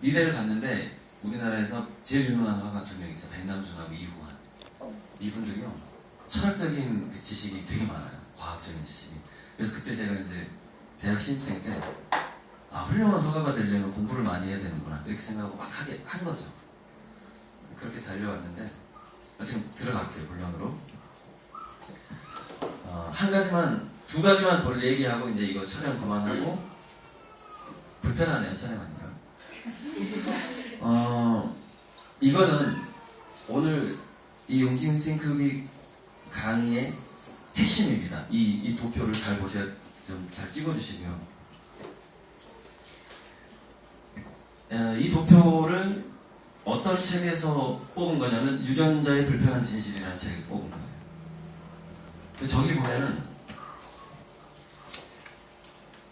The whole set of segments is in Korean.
미대를 갔는데 우리나라에서 제일 유명한 화가 두 명 있죠. 백남준하고 이후환. 이분들이요. 철학적인 그 지식이 되게 많아요. 과학적인 지식이. 그래서 그때 제가 이제 대학 신입생 때 훌륭한 화가가 되려면 공부를 많이 해야 되는구나 이렇게 생각하고 막 한 거죠. 그렇게 달려왔는데 지금 들어갈게요. 본론으로. 두 가지만 볼 얘기하고 이제 이거 촬영 그만하고 불편하네요. 촬영하니까. 이거는 오늘 이 용진 싱크비 강의의 핵심입니다. 이 도표를 잘 보셔야 좀 잘 찍어주시고요. 이 도표를 어떤 책에서 뽑은 거냐면 유전자의 불편한 진실이라는 책에서 뽑은 거예요. 저기 보면은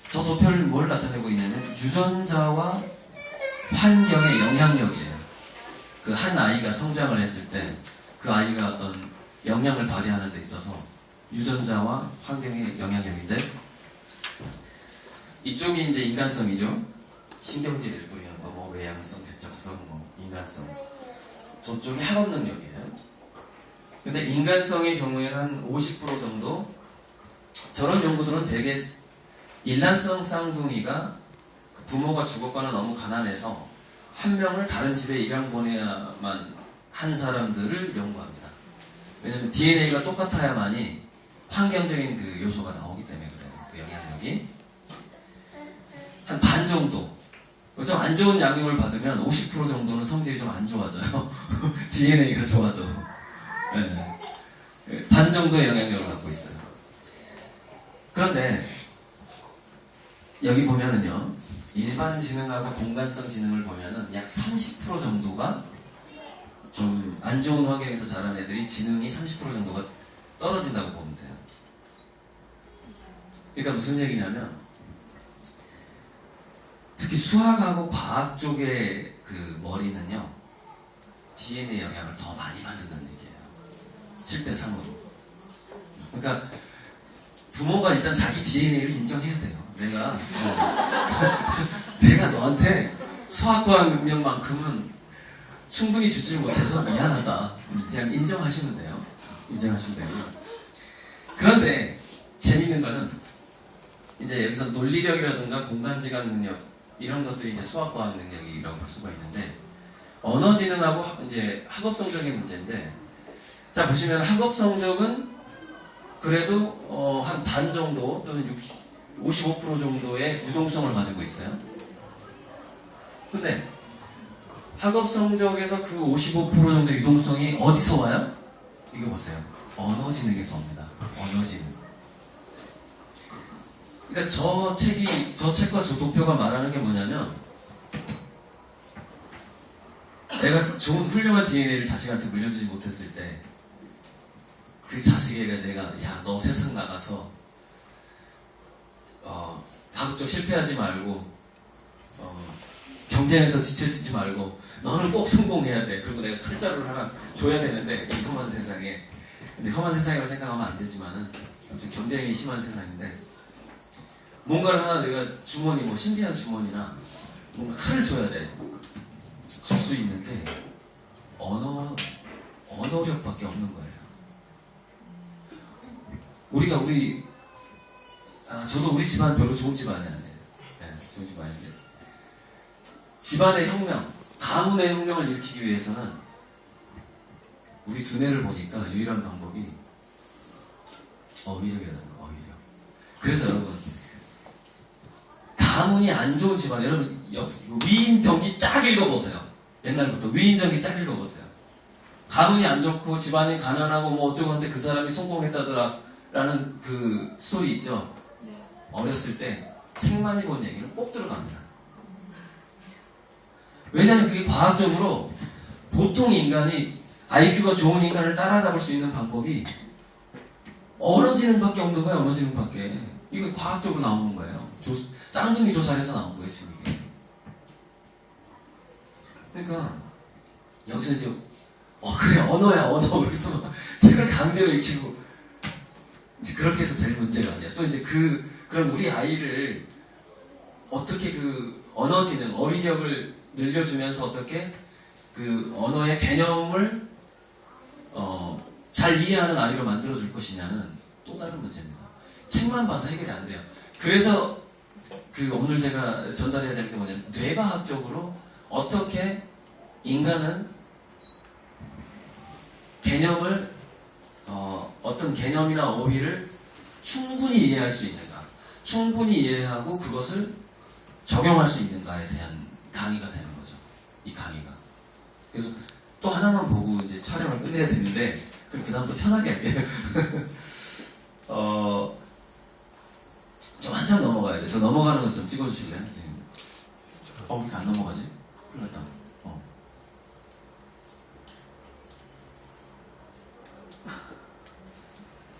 저 도표를 뭘 나타내고 있냐면 유전자와 환경의 영향력이에요. 그 한 아이가 성장을 했을 때 그 아이가 어떤 영향을 발휘하는 데 있어서 유전자와 환경의 영향력인데 이쪽이 이제 인간성이죠. 신경질 일부 이런 거, 뭐 외향성, 대적성, 뭐 인간성. 저쪽이 학업 능력이에요. 근데 인간성의 경우에는 한 50% 정도 저런 연구들은 되게 일란성 쌍둥이가 부모가 죽었거나 너무 가난해서 한 명을 다른 집에 입양 보내야만 한 사람들을 연구합니다. 왜냐하면 DNA가 똑같아야만이 환경적인 그 요소가 나오기 때문에 그래요. 그 영향력이 한 반 정도 좀 안 좋은 양육을 받으면 50% 정도는 성질이 좀 안 좋아져요. DNA가 좋아도 네. 반 정도의 영향력을 갖고 있어요. 그런데 여기 보면은요, 일반 지능하고 공간성 지능을 보면은 약 30% 정도가 좀 안 좋은 환경에서 자란 애들이 지능이 30% 정도가 떨어진다고 보면 돼요. 그러니까 무슨 얘기냐면 특히 수학하고 과학 쪽의 그 머리는요, DNA 영향을 더 많이 받는다는 얘기예요. 7대 3으로. 그러니까 부모가 일단 자기 DNA를 인정해야 돼요. 내가 너한테 수학과학 능력만큼은 충분히 주지 못해서 미안하다. 그냥 인정하시면 돼요. 인정하시면 되고요. 그런데 재밌는 거는 이제 여기서 논리력이라든가 공간지각 능력 이런 것들이 이제 수학과학 능력이라고 볼 수가 있는데 언어 지능하고 이제 학업성적인 문제인데 자 보시면 학업성적은 그래도 한 반 정도 또는 55% 정도의 유동성을 가지고 있어요. 근데 학업 성적에서 그 55% 정도의 유동성이 어디서 와요? 이거 보세요. 언어 지능에서 옵니다. 언어 지능. 그러니까 저 책과 저 도표가 말하는 게 뭐냐면 내가 좋은 훌륭한 DNA를 자식한테 물려주지 못했을 때 그 자식에게 내가 야, 너 세상 나가서 다국적 실패하지 말고 경쟁에서 뒤처지지 말고 너는 꼭 성공해야 돼. 그리고 내가 칼자루를 하나 줘야 되는데 이 험한 세상에 근데 험한 세상이라고 생각하면 안 되지만은 아무튼 경쟁이 심한 세상인데 뭔가를 하나 내가 주머니 뭐 신비한 주머니나 뭔가 칼을 줘야 돼. 줄 수 있는 게 언어력밖에 없는 거예요. 저도 우리 집안 별로 좋은 집안이 아니에요. 네, 좋은 집안인데 집안의 혁명, 가문의 혁명을 일으키기 위해서는 우리 두뇌를 보니까 유일한 방법이 어휘력이라는 거, 어휘력. 그래서 여러분, 가문이 안 좋은 집안, 여러분 위인전기 쫙 읽어보세요. 옛날부터 위인전기 쫙 읽어보세요. 가문이 안 좋고 집안이 가난하고 뭐 어쩌고 한데 그 사람이 성공했다더라 라는 그 스토리 있죠. 어렸을 때 책 많이 본 얘기는 꼭 들어갑니다. 왜냐하면 그게 과학적으로 보통 인간이 IQ가 좋은 인간을 따라잡을 수 있는 방법이 언어 지능밖에 없는 거예요. 언어 지능밖에. 이거 과학적으로 나오는 거예요. 쌍둥이 조사에서 나온 거예요. 지금 이게. 그러니까 여기서 이제 그래 언어야 언어 그래서 책을 강제로 익히고 이제 그렇게 해서 될 문제가 아니야. 또 이제 그럼 우리 아이를 어떻게 그 언어 지능, 어휘력을 늘려주면서 어떻게 그 언어의 개념을 잘 이해하는 아이로 만들어줄 것이냐는 또 다른 문제입니다. 책만 봐서 해결이 안 돼요. 그래서 그 오늘 제가 전달해야 될 게 뭐냐면 뇌과학적으로 어떻게 인간은 개념을 어떤 개념이나 어휘를 충분히 이해할 수 있는가, 충분히 이해하고 그것을 적용할 수 있는가에 대한 강의가 되는 거죠. 이 강의가. 그래서 또 하나만 보고 이제 촬영을 끝내야 되는데 그럼 그 다음부터 편하게 할게요. 좀 한참 넘어가야 돼. 저 넘어가는 거 좀 찍어주실래요? 지금. 왜 이렇게 안 넘어가지? 큰일 났다.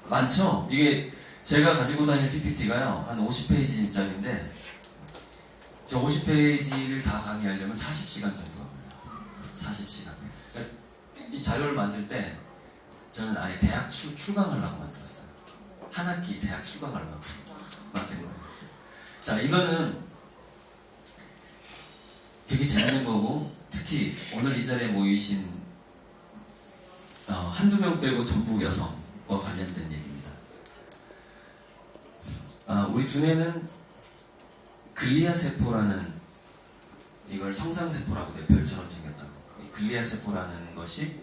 많죠? 이게 제가 가지고 다니는 PPT가요, 한 50페이지짜리인데, 저 50페이지를 다 강의하려면 40시간 정도가 걸려요. 40시간. 그러니까 이 자료를 만들 때, 저는 아예 대학 출강하려고 만들었어요. 한 학기 대학 출강하려고 만든 거예요. 자, 이거는 되게 재밌는 거고, 특히 오늘 이 자리에 모이신 한두 명 빼고 전부 여성과 관련된 얘기입니다. 우리 두뇌는 글리아 세포라는, 이걸 성상세포라고 내 별처럼 생겼다고. 이 글리아 세포라는 것이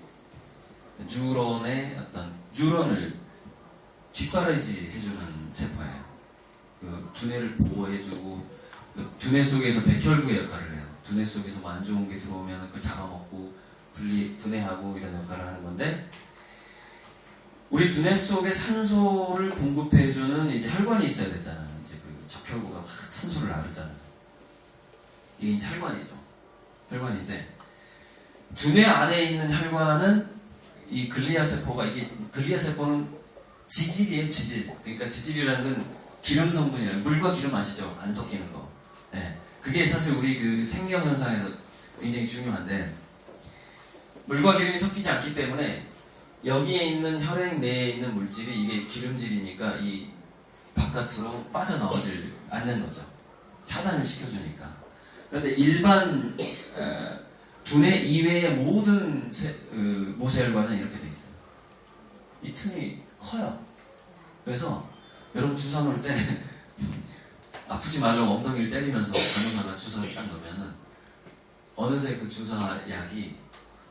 뉴런을 뒷바라지 해주는 세포예요. 그 두뇌를 보호해주고, 그 두뇌 속에서 백혈구 역할을 해요. 두뇌 속에서 뭐 안 좋은 게 들어오면 그 잡아먹고 분해하고 이런 역할을 하는 건데, 우리 두뇌 속에 산소를 공급해주는 이제 혈관이 있어야 되잖아요. 이제 그 적혈구가 막 산소를 나르잖아요. 이게 이제 혈관이죠. 혈관인데, 두뇌 안에 있는 혈관은 이 글리아 세포가, 이게 글리아 세포는 지질이에요, 지질. 그러니까 지질이라는 건 기름 성분이에요. 물과 기름 아시죠? 안 섞이는 거. 네. 그게 사실 우리 그 생명 현상에서 굉장히 중요한데, 물과 기름이 섞이지 않기 때문에 여기에 있는 혈액 내에 있는 물질이, 이게 기름질이니까 이 바깥으로 빠져나오질 않는 거죠. 차단을 시켜주니까. 그런데 일반 두뇌 이외의 모든 모세혈관은 이렇게 돼 있어요. 이 틈이 커요. 그래서 여러분 주사 놓을 때 아프지 말라고 엉덩이를 때리면서 간호사가 주사를 딱 넣으면은 어느새 그 주사 약이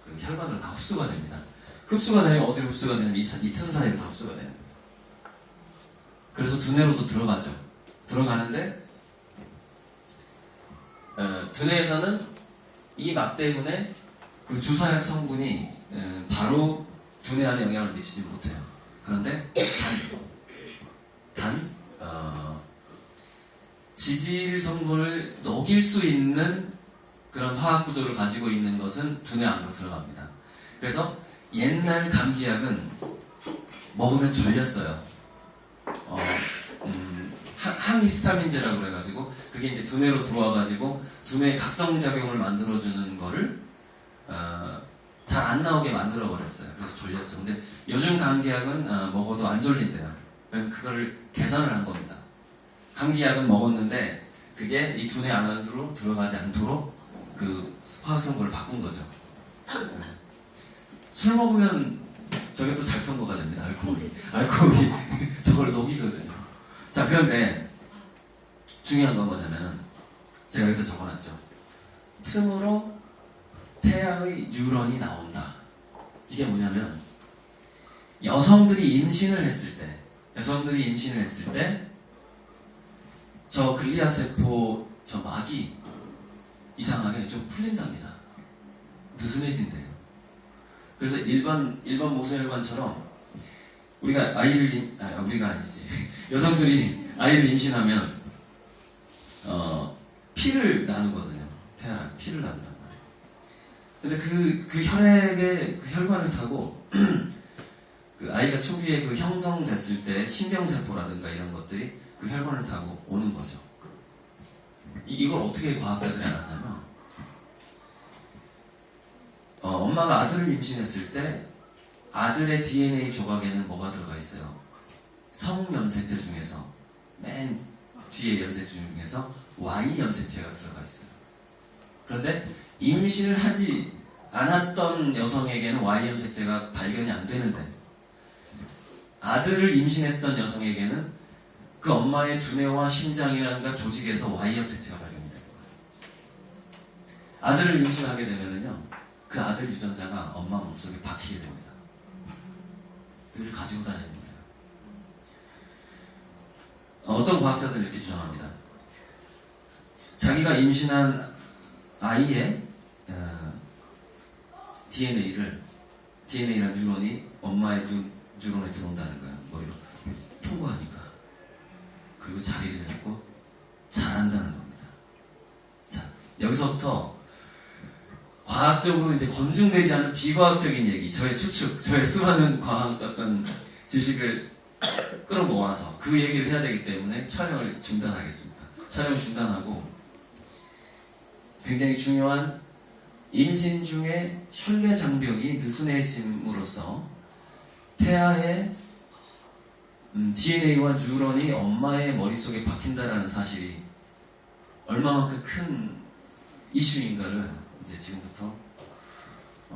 그 혈관으로 다 흡수가 됩니다. 흡수가 되면 어디로 흡수가 되냐면 이 틈 사이로 다 흡수가 됩니다. 그래서 두뇌로도 들어가죠. 들어가는데 두뇌에서는 이 막 때문에 그 주사약 성분이 바로 두뇌 안에 영향을 미치지 못해요. 그런데 지질 성분을 녹일 수 있는 그런 화학 구조를 가지고 있는 것은 두뇌 안으로 들어갑니다. 그래서 옛날 감기약은 먹으면 졸렸어요. 항히스타민제라고 그래가지고 그게 이제 두뇌로 들어와가지고 두뇌의 각성작용을 만들어주는 거를 잘 안 나오게 만들어버렸어요. 그래서 졸렸죠. 근데 요즘 감기약은 먹어도 안 졸린대요. 그걸 개선을 한 겁니다. 감기약은 먹었는데 그게 이 두뇌 안으로 들어가지 않도록 그 화학성분을 바꾼 거죠. 술 먹으면 저게 또 잘 통과가 됩니다. 알코올이 저걸 녹이거든요. 자, 그런데 중요한 건 뭐냐면은 제가 여기다 적어놨죠. 틈으로 태아의 뉴런이 나온다. 이게 뭐냐면 여성들이 임신을 했을 때 저 글리아 세포 저 막이 이상하게 좀 풀린답니다. 느슨해진대요. 그래서 일반 모세혈관처럼 우리가 우리가 아니지. 여성들이 아이를 임신하면 피를 나누거든요. 태아랑 피를 나눈단 말이에요. 근데 그 혈액의 그 혈관을 타고 그 아이가 초기에 그 형성됐을 때 신경세포라든가 이런 것들이 그 혈관을 타고 오는 거죠. 이걸 어떻게 과학자들이 알았냐면 엄마가 아들을 임신했을 때 아들의 DNA 조각에는 뭐가 들어가 있어요? 성염색체 중에서 맨 뒤에 염색체 중에서 Y 염색체가 들어가 있어요. 그런데 임신을 하지 않았던 여성에게는 Y 염색체가 발견이 안 되는데 아들을 임신했던 여성에게는 그 엄마의 두뇌와 심장이란가 조직에서 Y 염색체가 발견이 되는 거예요. 아들을 임신하게 되면은요, 그 아들 유전자가 엄마 몸속에 박히게 됩니다. 늘 가지고 다니는 거예요. 어떤 과학자들은 이렇게 주장합니다. 자기가 임신한 아이의 DNA란 뉴런이 엄마의 뉴런에 들어온다는 거예요. 머리로 통과하니까. 그리고 자리를 잡고 자란다는 겁니다. 자, 여기서부터 과학적으로 이제 검증되지 않은 비과학적인 얘기, 저의 추측, 저의 수많은 과학 어떤 지식을 끌어모아서 그 얘기를 해야 되기 때문에 촬영을 중단하겠습니다. 촬영 중단하고 굉장히 중요한 임신 중에 혈내 장벽이 느슨해짐으로써 태아의 DNA와 뉴런이 엄마의 머릿속에 박힌다라는 사실이 얼마만큼 큰 이슈인가를 이제 지금부터